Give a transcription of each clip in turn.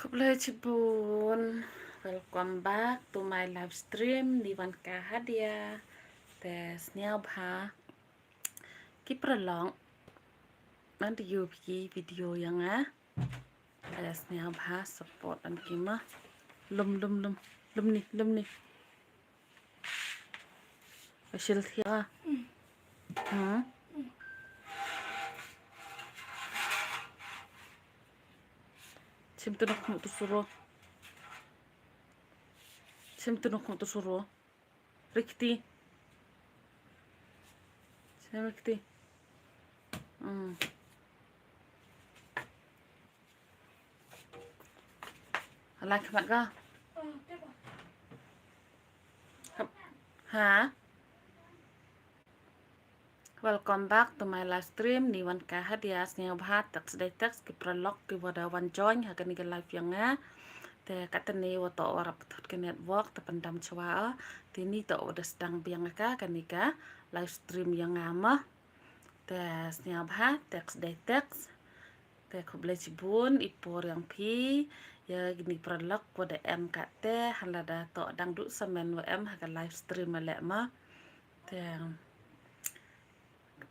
Kublai Cibun, welcome back to my live stream di Wanka Hadia. Tes Niabha, Kipralong, nanti you video yang tes Niabha support dan kima, lum ni, Asyil Thia, Sim tunok mo to suro, Rikti, Sim Rikti, Alak mat ka, ha? Welcome back to my live stream ni Wanka Hadia Niabha text day text Kipralok kiwada wan join hakan ni live yang te katani wato warap tut ke network te pendam chwa tini to udah sedang biang ka kanika live stream yang ama te Niabha text day text te kublai Cibun ipor yang pi ya gini pralok wada em kate halada to dang du semen wa em hakan live stream malek ma te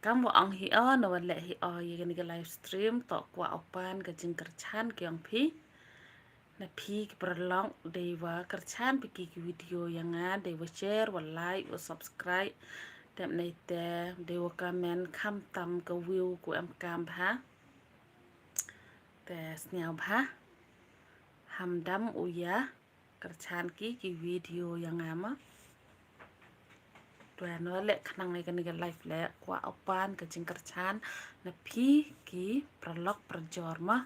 kamu ang hiya na wala hiya yang ni live stream to kwa opan ka jingkerchan kyang pi na pi perlong dewa kerchan pi video yang dewa share wa like wa subscribe dem nei te dewa comment kham tam ka view ku em kam bha te snyao bha hamdam uya kerchan ki video yang ama tuan lek khnang ai kan live lek kwa opan ka jingkerchan na pi ki perlok perjor ma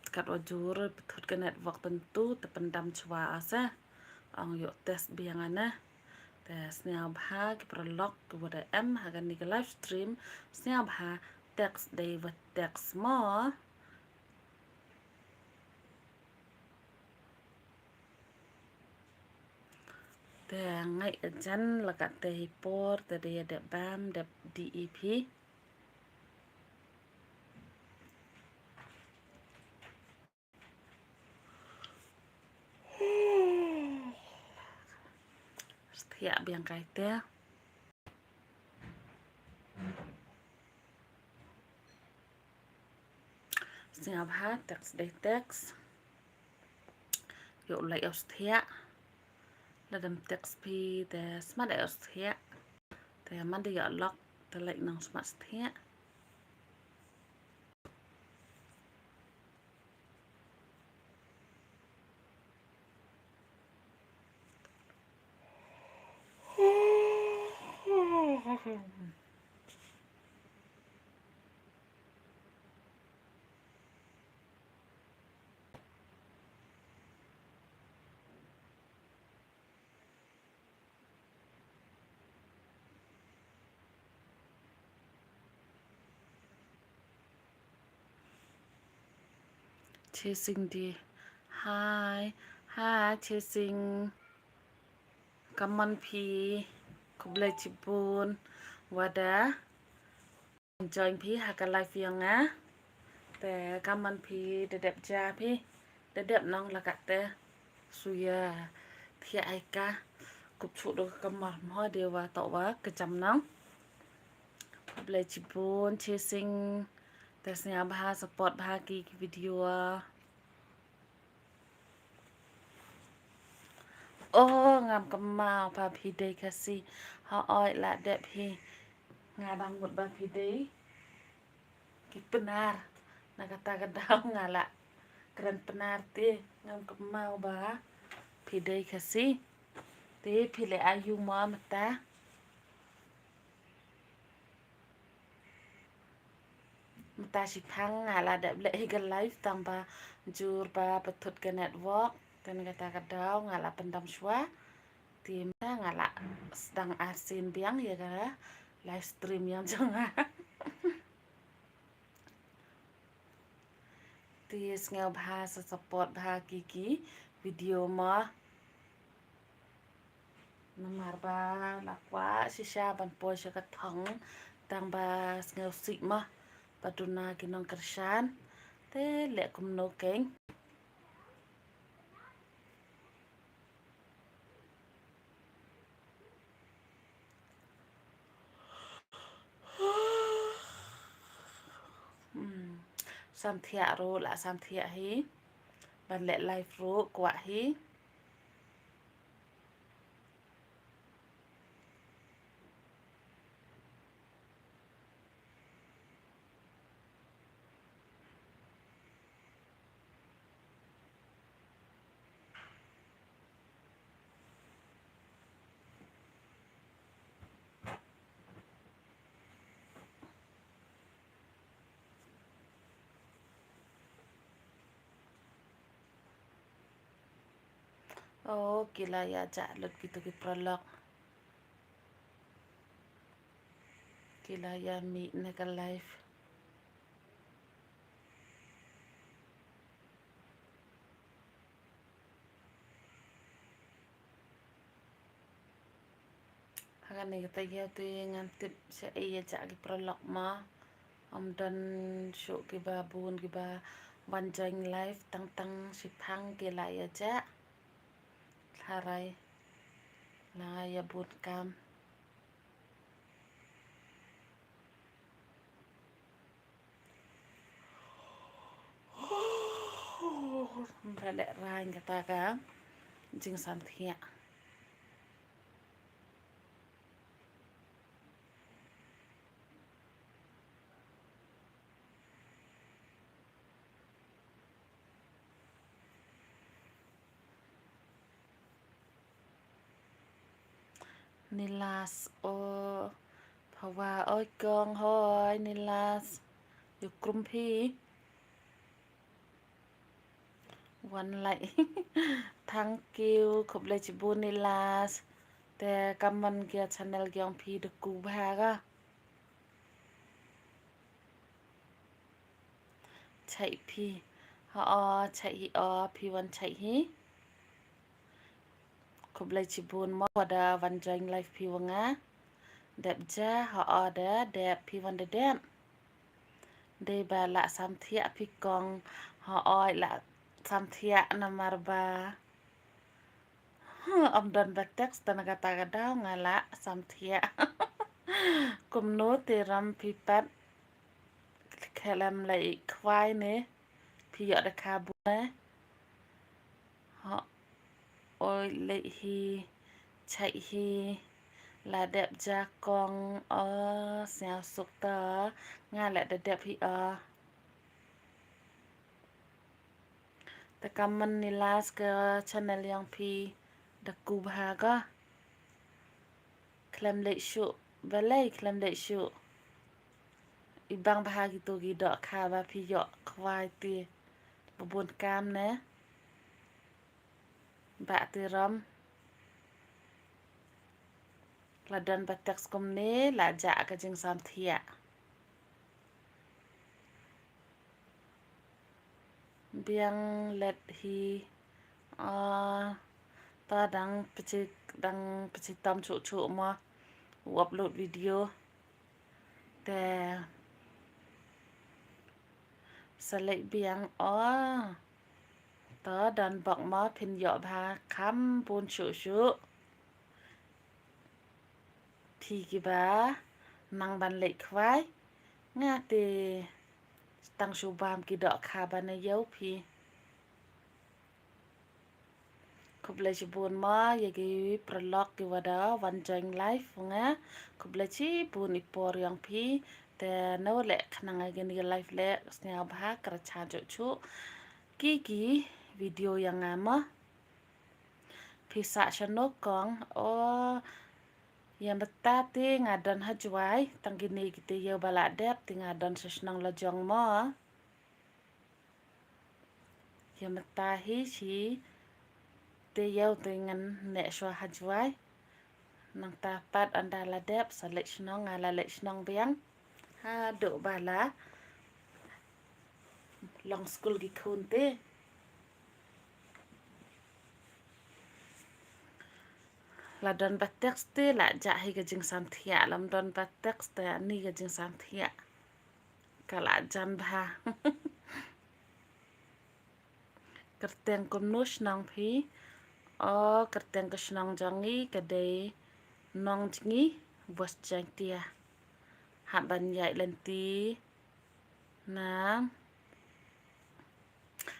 kat wajur betut ke network tentu terpendam cua asa ang yuk tes biangana tes Niabha ki perlok kepada em hagan ni live stream Niabha text day with text more te ngai ajan lakat te hipor te dia de bam de DEP setia biang kaite Niabha text day text yuk like setia là đầm text pi te smart os thia te man de ya lock te like nang smart thia chasing di hi chasing kaman pi kublai Cibun wada join pi haka live yang te kaman pi dedep ja pi dedep nong lakat te suya thia aika kup chu do kamar mo dewa to wa kejam nong kublai Cibun chasing tes Niabha support bagi video oh ngam kemau pa pi day kasi ha oi la dep hi ngadang mut ba pi day ki benar na kata kadang ngala keren benar te ngam kemau ba pi day kasi te pi le ayu ma mata mata si phang ngala dep le hi ga live tang ba jur ba betut ke network dan kata kadang ngala pendam shwa tim ngala sedang asin biang ya kan live stream yang jangan tis ngel bahasa support bahagi ki video ma namar ba lakwa sisa ban po sa ka thong tang ba ngau sik mah paduna kinong kersan te lek kumno keng sam thia ro la sam thia hi ban lek live ro kwa hi oh kila ya ja lut gitu ki prolog kila ya mi neka live hagan ni kita ya tu ngantip sa iya ja ki prolog ma om dan syuk ki ba bun ki ba banjang live tang tang sipang kila ya ja harai na ya bun kam balik rain kata ka jing sam thia nilas o เพราะว่าอ้อยกองหอยนิลาสอยู่กรุมพีวันไหล ทั้งกิวขบเลยจิบูนิลาสแต่กำมันเกียร์ชาแนลเกียงพีดกูบาก็ใช่พี่ฮอใช่ฮีออพี่วันใช่ฮีขบเลยจิบูนมอดาวันจังไลฟ์พี่วังอ่ะเด็บจ้าฮอเดาเด็บพี่วันเด็บได้บาละสามเทียพี่กองฮออยละสามเทียนามาร์บา Om dan batek setengah kata-kata ngala samtia kumno tiram pipat kalam lai kwai ne piyok da kabu ne họ ôi lệ hi chạy hi là đẹp cha con xèo sụp tờ nga lại đẹp hi ta kaman ni las ke channel yang pi da kubha klem lệ shu balai klem lệ shu ibang bahagi tu gi dok ka ba pi yo kwai ti bubun kam ne ba ti ram la dan batek skom ne la ja ka jing sam thia biang let hi ta dang peci tam chu ma upload video te selek biang ta dan bak ma phin yo ba kham pun chu phi ki ba nang ban lek khwai nga te tang shu bam ki dok kha ba na yo phi kubla ci bun ma yagi prolog ki wada one join life nga kubla ci bun ipor yang pi te no le khnanga geni life le snya bha kra cha chu ki video yang ama pi sa chano kong yang betati ngadan hajwai tang gini kite yo bala dep tingadan sesnang lojong ma yang betahi si te yau dengan nek shwa hajwai nang tapat anda ladep salek snong ala lek snong biang ha do bala long school gi khun te là don batek ste là ja hi ga jing sam thia lam don batek ste ni ga jing sam thia kala jan bha kerteng kum nush nang phi o kerteng ke snang jangi ke dei nong jingi bos jang tia ha ban yai lenti na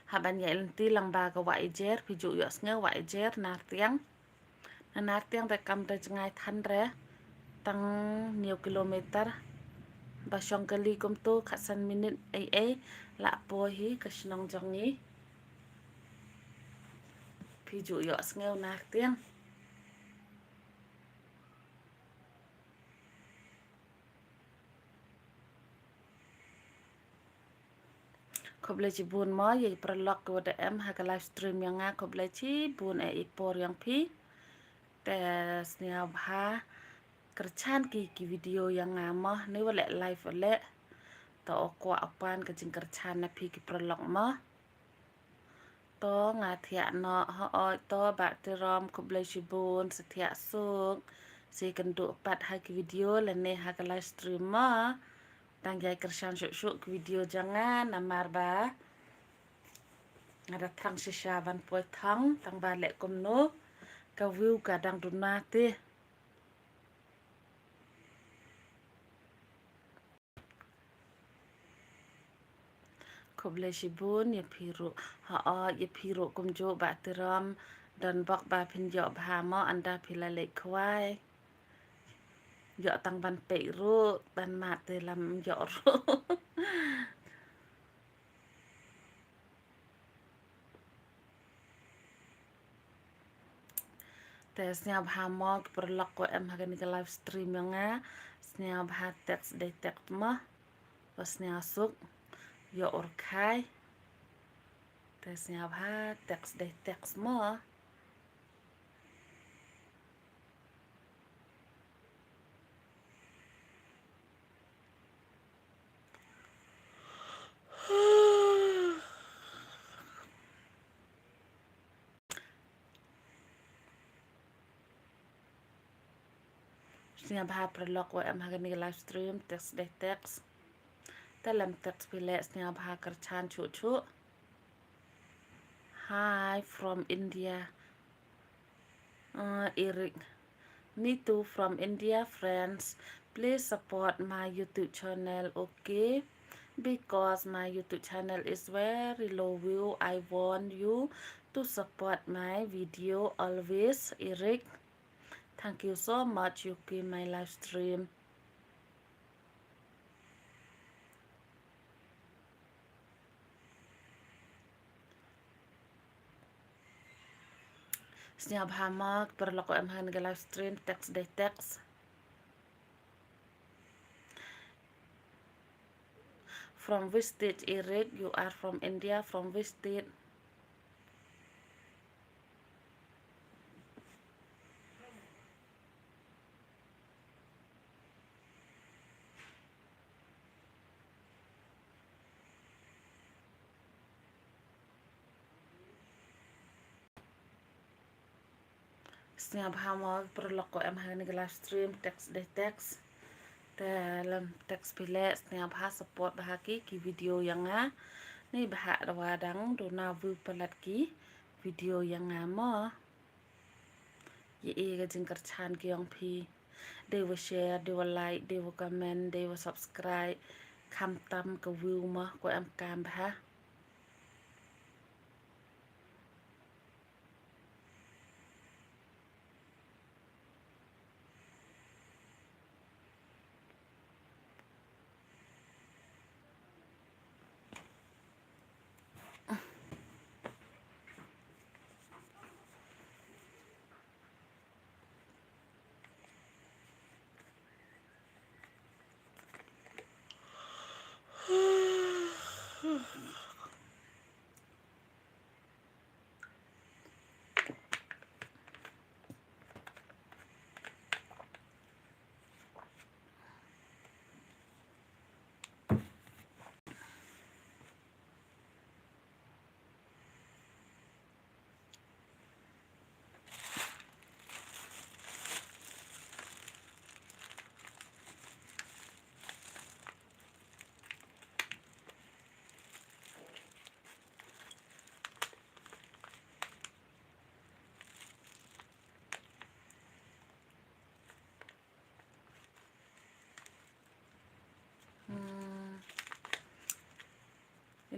ha ban yai lenti lang ba ka wai jer phi ju yo snge wai jer na tiang re kam re jangai than re tang nhiều kilometer ba song kali kum tu khasan minit ai la po hi ka snong jangi phi ju yo snge na tiang khoble chi bun mo ye prolog ko de em ha ka live stream yang nga khoble chi bun e ipor yang phi te snia bha kerchan ki video yang nga mo ni wale live wale to ko apan ka jing kerchan na phi ki prolog mo to nga thia no ho oi to ba te rom khoble chi bun se thia suk se kan du pat ha ki video le ne ha ka live stream mo tang jai kerchan syuk video jangan amar ba ada thang shisha van poi thang tang ba le kom no ka view ka dang duna te khoble shibun ye phiru ha a ye phiru kom jo ba tiram dan bak ba phin yo bha mo anda phila le khwai yo tang ban pe ru ban ma te lam yo ru te snya bha mo perlok ko em hagen ke live stream yang nga snya bha text de text mo pas snya suk yo or khai te snya bha text de text mo snya bha perlok ko em hagen ke live stream text de text dalam teks pilek snya bha kerchan chu hi from India Eric me too from India friends please support my YouTube channel okay because my YouTube channel is very low view I want you to support my video always Eric thank you so much you came my live stream Snya bhamak perloko em han ke live stream text de text from which state Eric you are from India from which state snya bhamak perloko em han ke live stream text de text dalam teks pilek snya bha support bahaki ki video yang nga ni bha rawadang dona view pelat ki video yang nga mo ye e ga jingkar chan ki yong phi they will share they will like they will comment they will subscribe kham tam ka view mo ko em kam bha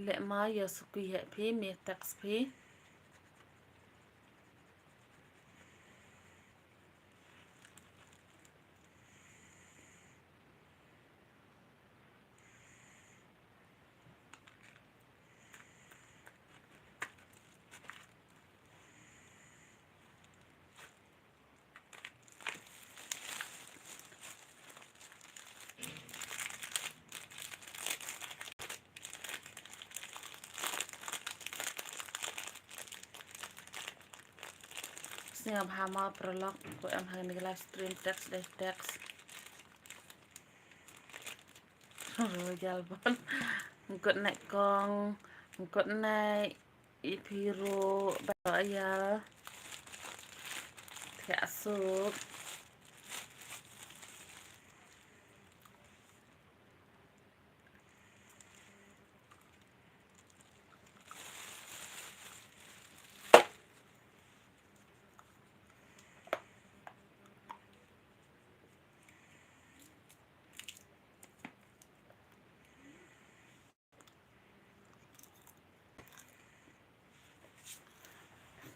lệ mai giờ squee hệ phí mẹ tax phí Sini hama prolog của em hàng livestream text để text rồi jalbon ngikut naik kong ngikut naik ipiro baru ayal kayak asup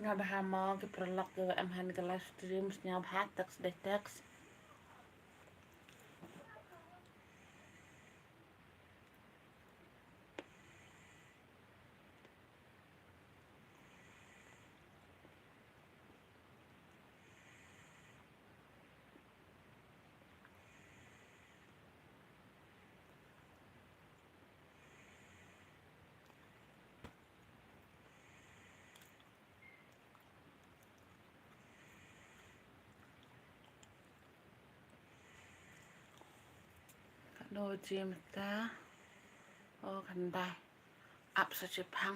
nga bahama ke prolog ke em hàng livestream nya bah text để text đôi chim ta ô khăn tay áp sa chip hang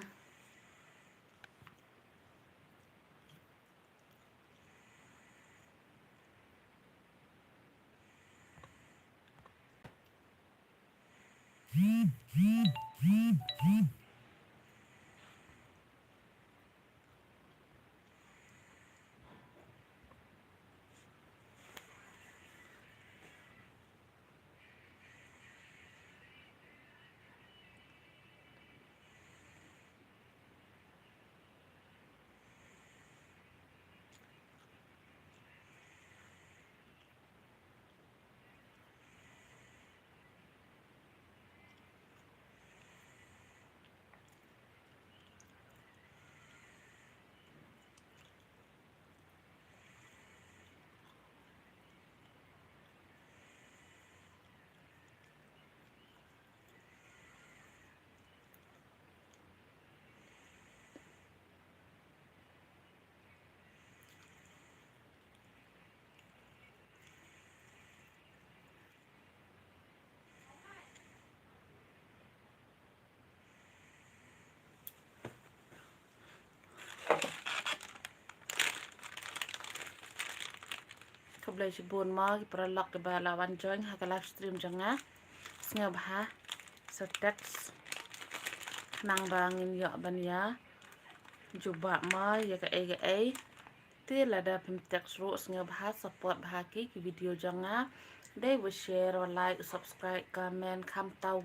Keblai cibun mau prolog ke balawan join ha livestream janga snga bah sa text nang bangin ya ban ya juba ma ya ka ai ti lada pim text ro snga bah support bah ki video janga dai wa share wa like subscribe comment kam tau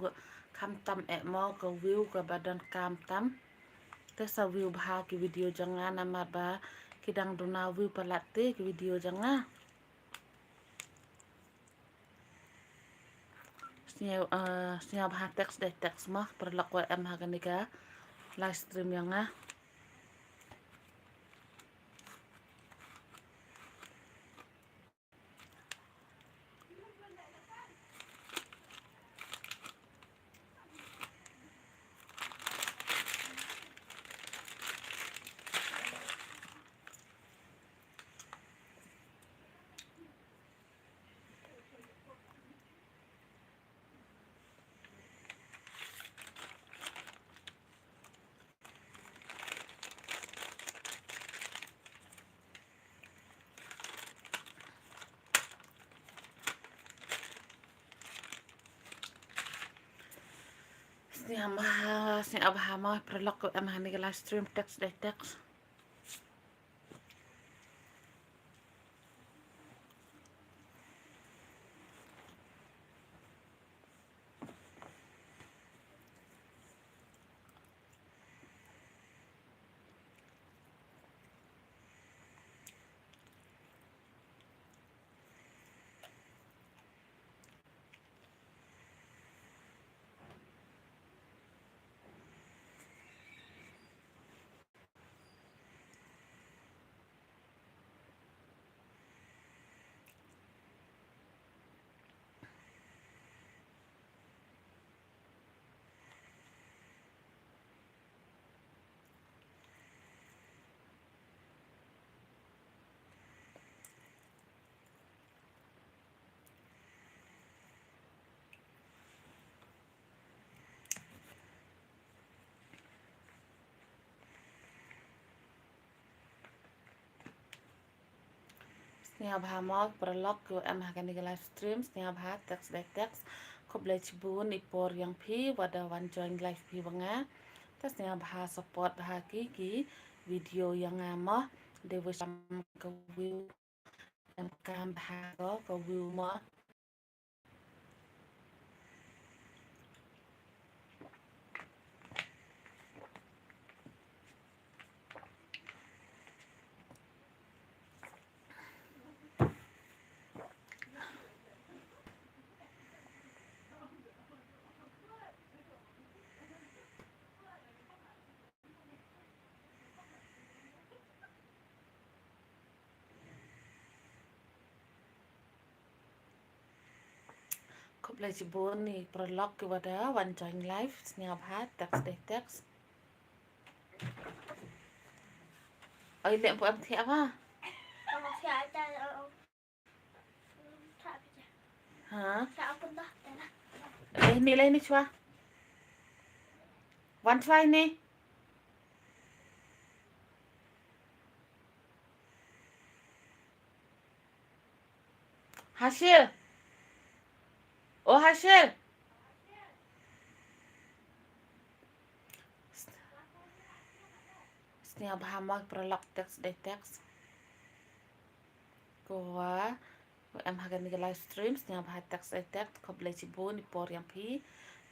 kam tam mo ka view ka badan kam tam te sa view bah ki video janga nama ba kidang duna view palate ki video janga snya bah teks deh teks mah perlaku em hagan nika live stream yang snya abah mah perlaku em hagan nika live stream teks deh teks snia bha mok prolog ku em hakan di live stream snia bha teks dek teks kop le chibun ipor yang pi wada wan join live pi banga tas snia bha support bha ki video yang amah de wisam ke view em kam bha ko view ma kop le chibun ni prolog ku wada wan join live snia bha teks dek teks oi le po em thia ba hả lên đi chua one try nè Hasil oh hasil snia bha mok prolog teks dek teks Goa em hagan di live stream snia bha teks dek teks kop le chibun ipor yang pi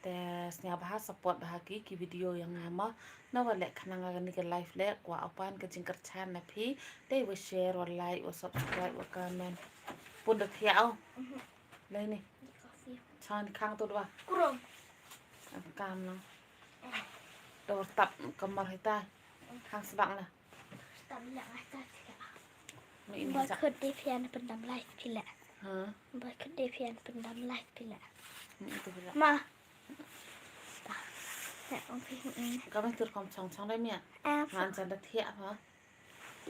te snia bha support bha ki video yang ama na wale khanang hagan di live le kwa apan ke jingkar chan na pi te we share or like or subscribe or comment pun được theo đây nè cho anh khang tôi đâu em cam nó đồ tập cầm mặt hay ta khang sebang nè Bà khất đi phiềnเป็นดำไล่พี่แหละ hả bà khất đi phiềnเป็นดำไล่พี่แหละ itu bila มาแต่องพี่ có mấy thứ còn trong đây mẹ แอบ ngàn chân được thiệt hả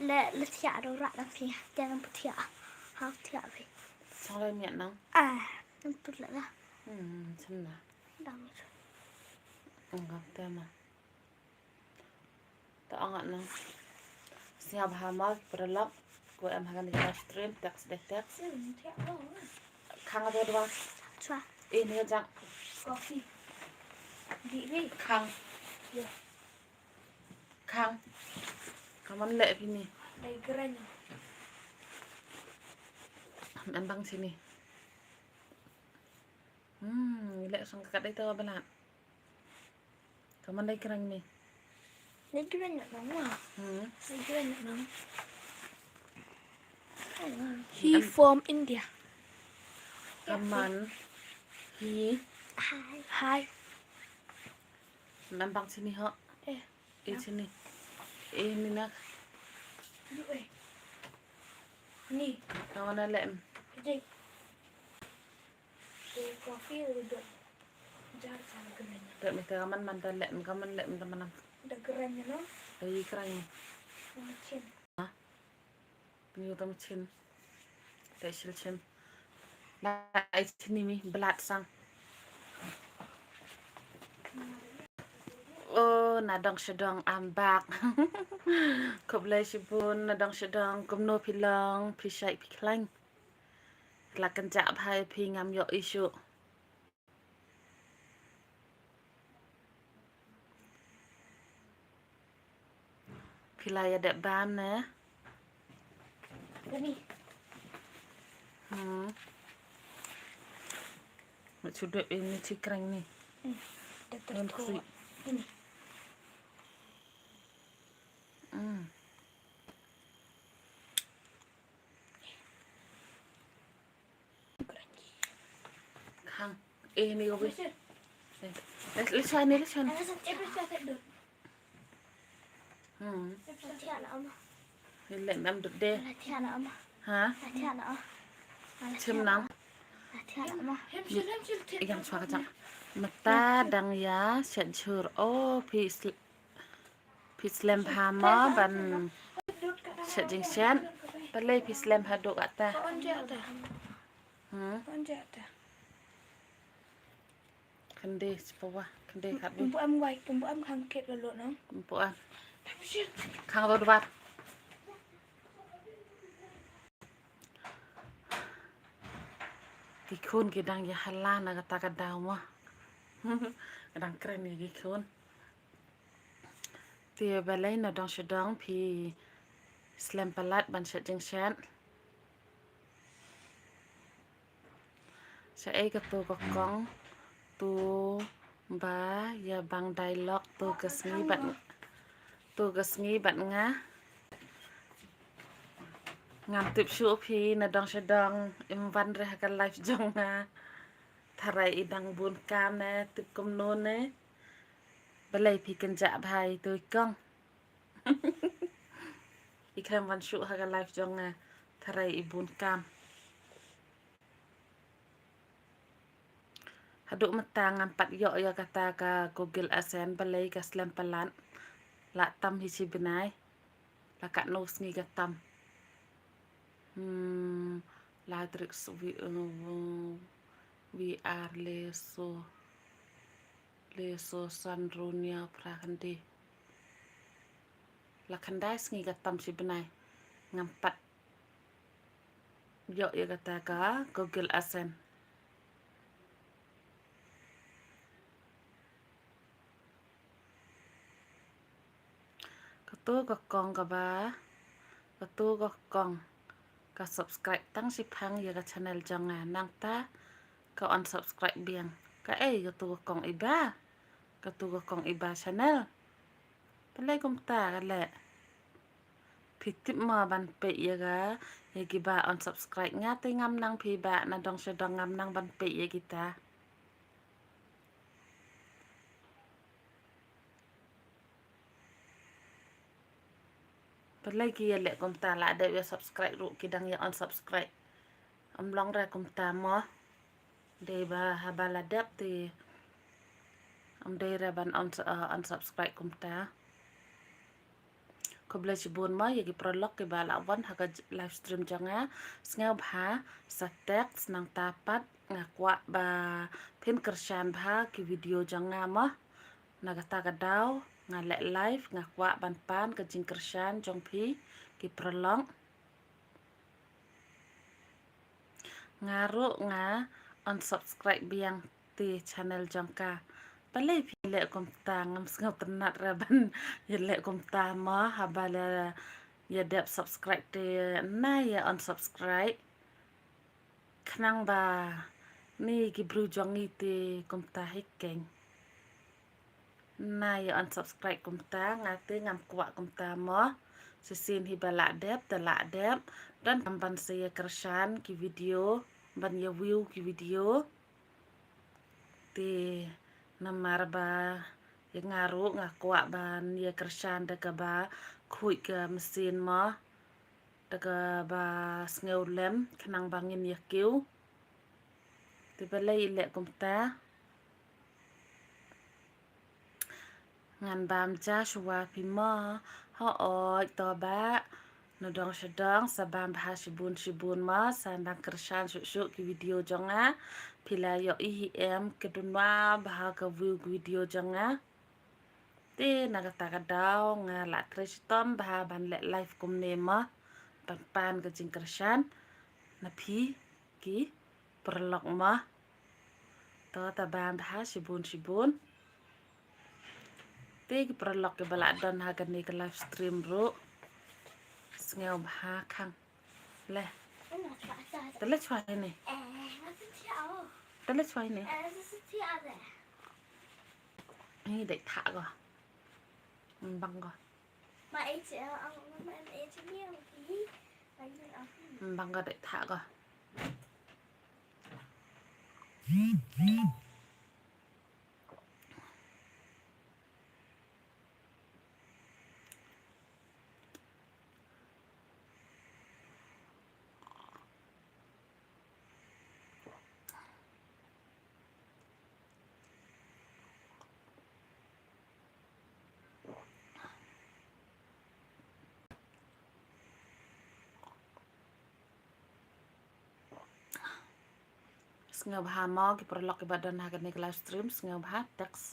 และละเทียเราละน้ำพี่จะน้ำเทียเขาเทียพี่ trong đây mẹ nó น้ำตุ่นละ chân là ดำไม่ใช่ gặp tem mà tao ăn ăn nó siap hamal berlap gue em hagan di live stream teks dek teks ซึ่งเทียเรา khang ada dua ชัว ini aja กาแฟดีดิ khang Iya. khang kamu lek ini ในกระเน em bang sini lek sang kat itu belat kamu lek kerang nih ในกระเนน้องอ่ะในกระเนน้อง He from India kaman hi Hi em bang sini ho ini sini ini nak ด้วยนี่ kamu lek จริงดูกาแฟเลยด้วยจานจานกระเน dek mesti kaman mantan lek teman ดักกระเนเนาะ dari kerang มาชิม Penyu tam chin. Dek sil chin. Lai sini mi belat sang. Oh, nadang sedang ambak. Koblai sibun nadang sedang kumno pilang, pisai piklang. Lakan jak bhai pi ngam yo isu. Pilai ada bam ne. ก็นี่ Sudah ini cikrang nih. เด็ก Daun โต kri. นี่ Kang, ini gue. ไม่ใช่ Lihat nih, lihat. อันนั้นฉันเจ็บไปเด็ก ฉันเทียนเอามา Lihat nam dud deh. อะไรเทียนเอามา Hah? อะไรเทียนเอา Cem nang. อะไรเทียนเอามา Yang suara kacang. Mata dang ya, senchur. Oh, pislam hama ban sejing sen. Balai pislam haduk kata. อันเจ็บแต่ อันเจ็บแต่ Kende sepawa, kende kat ปุ่ม bu. ปุ่มไว้ปุ่มปุ่มคังเกตกระโดดน้อง Kumpuan. ไม่ใช่ Kang tu debat. Gikun gidang ya halah na kata kadau mah. Kadang keren ya gikun. Tia balai na dong sedang pi slam palat ban set jeng set. Saya ketu kokong tu ba ya bang dialog tu kesngi bat nga ngam tip shu pi na dong sedang imban reh ka live jong nga tharai idang bun kam ne tip kum non ne balai pi kenja bhai tu kong ikham van shu ha ka live jong nga tharai ibun kam haduk matang ampat yo ya kata ka Google Asen balai ka slam palan la tam hi si benai la ka no sngi ka tam Latrix VR leso sandronia prakandi la kandai sngi ka tam si benai ngampat yo ya kata ka Google Asen ketu kokong ka ba ketu kokong ka subscribe tang si phang ya ka channel jang nang ta ka unsubscribe biang ka ketu kokong iba ketu kokong iba channel pelai kum ta ka le pitip ma ban pe ya ga ya ki ba unsubscribe nga te ngam nang pi ba na dong sedang ngam nang ban pe ya kita pelai ki ya le kum ta la de ya subscribe ru ki dang ya unsubscribe long ra kum ta mo de ba habala dap te de ra ban unsubscribe kum ta ko bela cibun ma ya ki prolog ki bala wan ha ka live stream janga sngaw bha sa text nang tapat ngakwa ba pin kershan bha ki video janga ma nagata ka daw nga le live ngakwa ban pan ka jing kershan jong phi ki prolog ngaru nga unsubscribe biang ti channel jangka balai pi le kom ta ngam sngau tenat raban ya le kom ta ma habala ya dep subscribe te na ya unsubscribe khnang ba ni ki bru jong i te kom ta hikeng na ya unsubscribe kom ta ngate ngam kwa kom ta ma sesin hi bala dep dan tamban saya kershan ki video ban ya view ki video te namar ba ya ngaru ngakwa ban ya kershan daga ba khui ke mesin ma daga ba sngew lem khnang bangin ya kiu te balai le kum ta ngan bam ja shwa pi ma ho oi to ba no dong sedang sabam bha shibun ma sandang kershan syuk ki video jonga pila yo em kedunwa bha ka view video jonga te nagata ka daw nga la kristom bha ban le live kum ne ma pan ka jing kershan na phi ki perlok ma to ta bam bha shibun te ki perlok ke bala don ha ka ni ka live stream ro sngew bha khang le tele chwai ne tele chwai ne ni để thả rồi băng rồi băng rồi để thả rồi sngew bha mo ki perlok ki badan ha ka ni live stream sngew bha text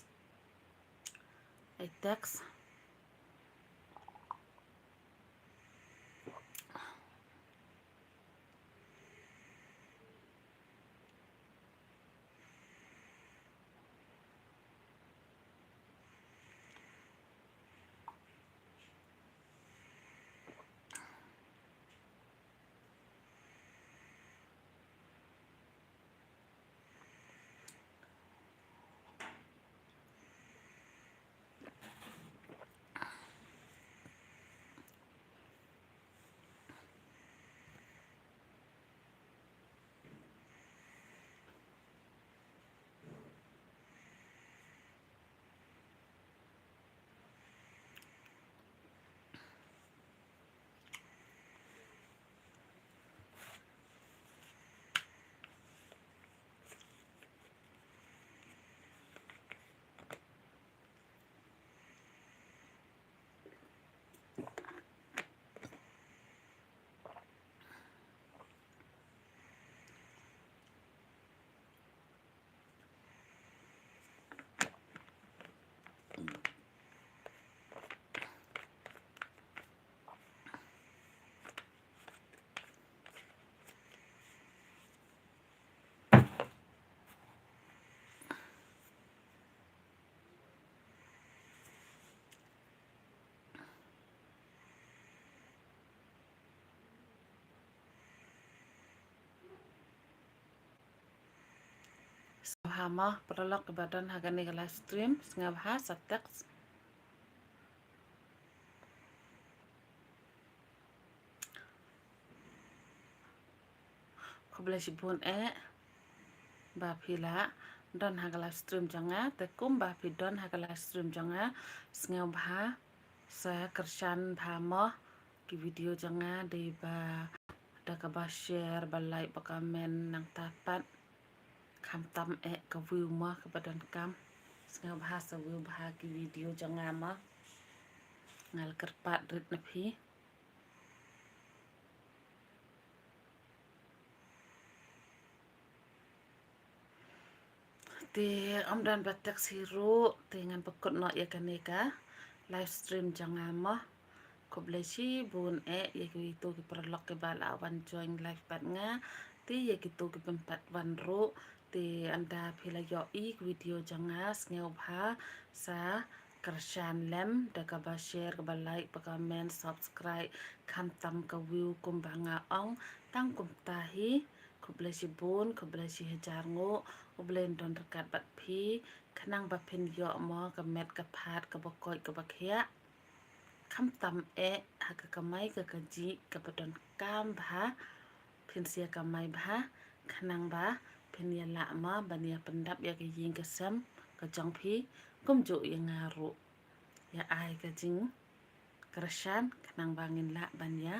ai text bahama prolog ke badan hagani ke live stream senga bahasa teks ko boleh sibun ba phila don haga live stream janga te kum ba phi don haga live stream janga senga bah sa kersan bahama ki video janga de ba da ka ba share ba like ba comment nang tapat kham tam ka view ma ke badan kam senga bahasa view bahagi video janga ma ngal kerpat rit na phi ti om dan batak siru dengan pekut no ya kaneka live stream janga ma ko blesi bun ya gitu ki perlok ke bala wan join live pat nga ti ya gitu ki pempat wan ru ti anda phila yo video janga ngeu bha sa kersan lem da ka ba share ka ba like ba comment subscribe kham tam ka view kum banga ong tang kum tahi ko blesi bun ko blesi hajar ngo ko blen don dekat bat phi khanang ba phin yo mo ka met ka phat ka ba koi ka ba khia kham tam haka kamai ka kaji ka badon kam bha phin sia kamai bha khanang ba phin ya la ma bania pendap ya ka yin ka sam ka jong phi kum jo ya ngaru ya ai ka jing kersan khanang bangin la bania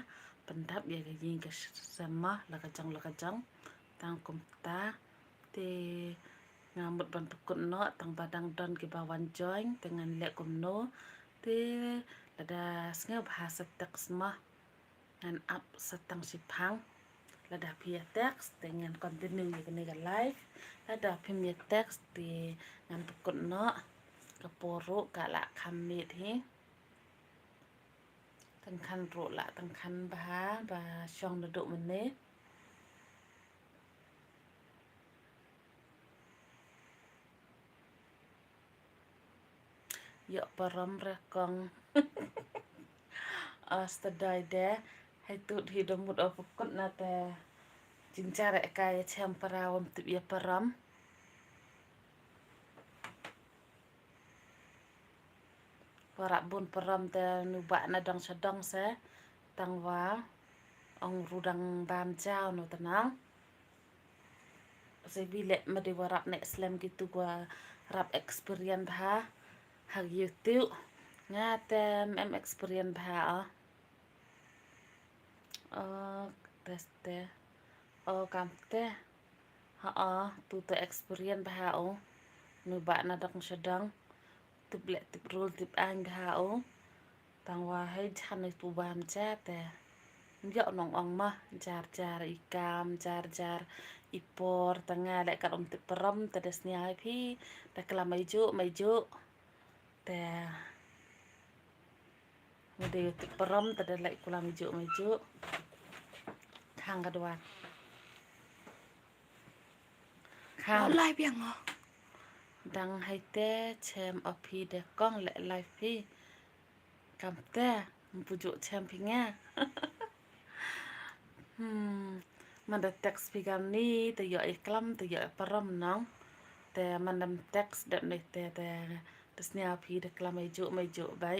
pendap ya ka yin ka sama la ka jong tang kum ta te ngamut ban pekut no tang badang don ki bawan join dengan lek kum no te lada senga bahasa teks mah ngan up setang sipang lada pia teks dengan continue ya kene live lada pia teks di ngan pekut no kaporo kala kamit hi tengkan ro la tengkan bah ba syong duduk menit yo param rekong astadai de hai tut hidomut opukut na te jincara kaya chem parawam tip ya param warak bun param te nubak na dong sedong se tangwa ong rudang bam jao no tenang se bilek made warak nek slam gitu gua rap experience bha hag YouTube ngatem experience bha tes te kam te tu te experience bha nubak na dong sedong tip lek tip rule tip ang ha tangwa hai chan tu bam cha te yo nong ong mah jar jar ikam jar jar ipor tengah lek kat tip peram te des ni ai phi te kala mai ju te ngede tip peram te lek kula mai ju khang kedua khang live yang ngah dang hai te chem opi de kong lek live phi kam te pujuk chem phi nga Manda teks pigam ni te yo iklam te yo param nong te mandam teks dat ni te snia pi de klam mai ju bai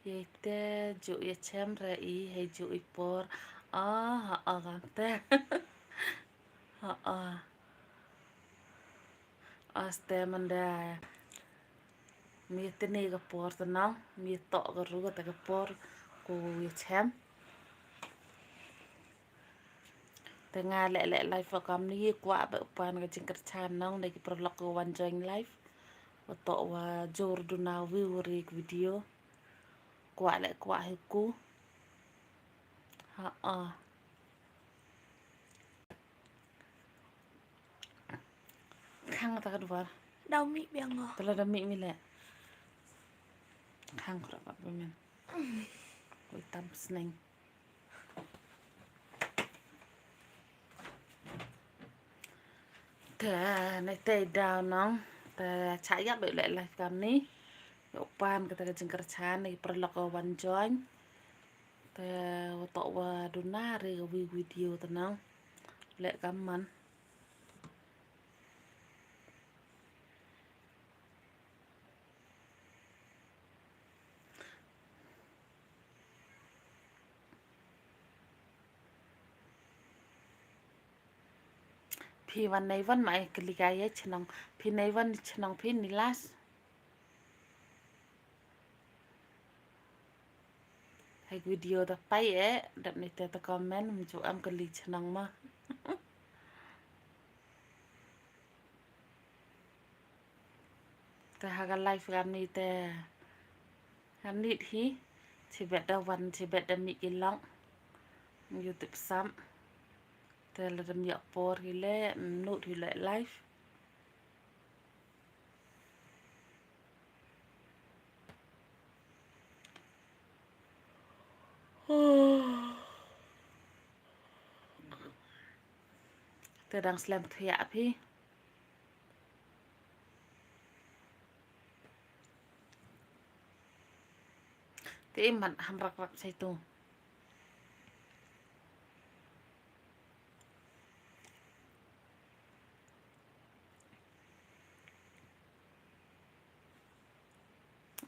ye te ju ye chem ra I he ju ipor kan te aste manda mi te ni ga por te nong mi to ga ru ga te ga por ku ye chem tengah lek live kam ni kwa ba pan ga jing kerchan nong de ki prolog ko wan join live to wa jor du na view ri video kwa lek kwa he ku khang ta kadwar đau mị bèng ngờ tala da mi lek khang kra ba men oi tam sneng te này te down nong te chạy yak be lek live kam ni yo pan ka ta jing kerchan ni prolog ko wan join te to wa donare video tenang lệ cắm mắnพี่วันในวันใหม่กลิกายฉนองพี่ในวันฉนองพี่นิลัสให้วิดีโอต่อไปดับในแต่ตะคอมเมนต์มันจะอ้ำกลิฉนองมาแต่หากไลฟ์กันนี่แต่ฮันนี่ที่ชีวิตดาวันชีวิตดามีกินล่องอยู่ติดซ้ำแต่เราจะมีอปอร์ที่เล่นุที่เล่ไลฟ์แต่ดังสแลมเทียพี่ที่มันทำรักใส่ตัว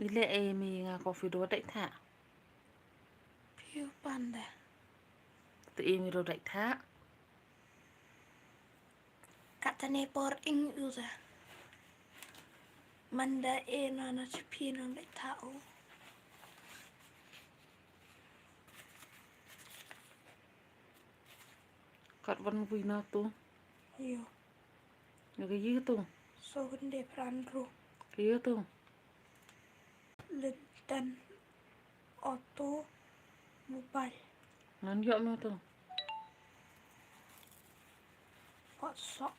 วิเล่มีงากาแฟดูได้ท่า ผิวปันเด้ tựมีดูได้ท่าก ะตะเนปอร์อิงอยู่จ้ะมันได้นะชิพีนังได้เท่า กัดวันวินาตัว อยู่ อยู่ก็ยืดตัว โซกันเดพรันรู ก็ยืดตัว ลินดันออโต้โมบาย งั้นเยอะไหมตัว พอสอบ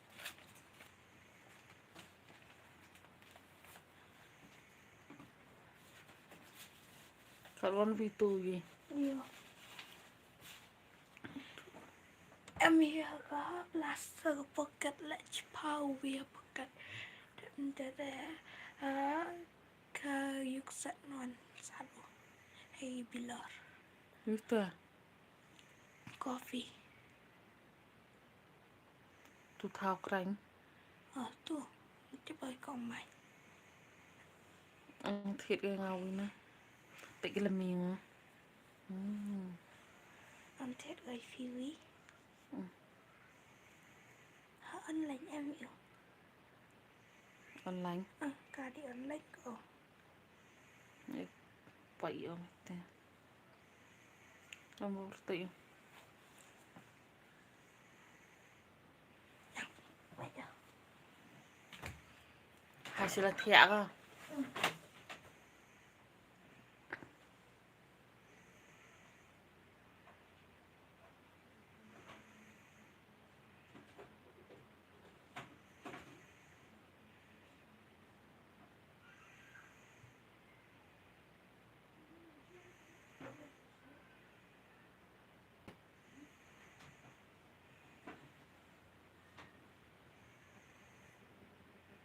กัดวันวิตูยี อยู่เอ็มเฮียก็ลาสเซอร์ปกัดและชิพาวเวียปกัดแต่ก็ยุคสันวันสาลูให้บิลลาร์ ยืดตัว กาแฟ ตัวเท้าแกร่ง ตัวจะไปกองใหม่ thiệt cái ngầu nữa tại cái là miếng อันเทศเลยฟิวีอันเล่นเอ็มอยู่ còn lạnh การที่อันเล่นก็ vậy không thế làm một tí ไม่เด้อ hai sự là thiệt à